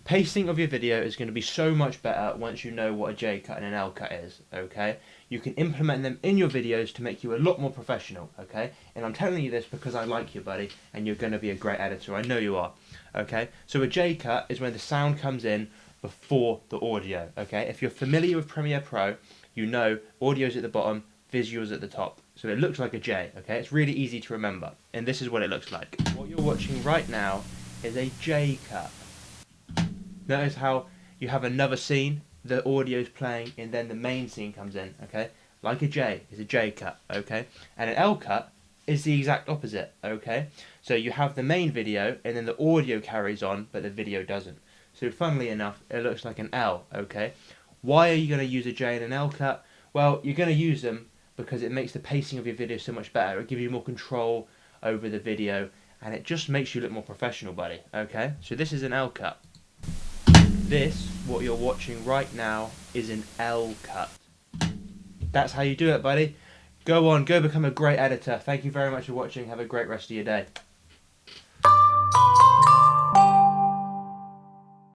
Pacing of your video is going to be so much better once you know what a J cut and an L cut is, okay? You can implement them in your videos to make you a lot more professional, okay? And I'm telling you this because I like you, buddy, and you're going to be a great editor. I know you are, okay? So a J cut is when the sound comes in before the audio, okay? If you're familiar with Premiere Pro, you know audio's at the bottom, visuals at the top. So it looks like a J, okay? It's really easy to remember. And this is what it looks like. What you're watching right now is a J cut. Notice how you have another scene, the audio's playing, and then the main scene comes in, okay? Like a J, is a J cut, okay? And an L cut is the exact opposite, okay? So you have the main video, and then the audio carries on, but the video doesn't. So funnily enough, it looks like an L, okay? Why are you going to use a J and an L cut? Well, you're going to use them because it makes the pacing of your video so much better. It gives you more control over the video, and it just makes you look more professional, buddy, okay? So this is an L cut. This, what you're watching right now, is an L cut. That's how you do it, buddy. Go on, go become a great editor. Thank you very much for watching. Have a great rest of your day.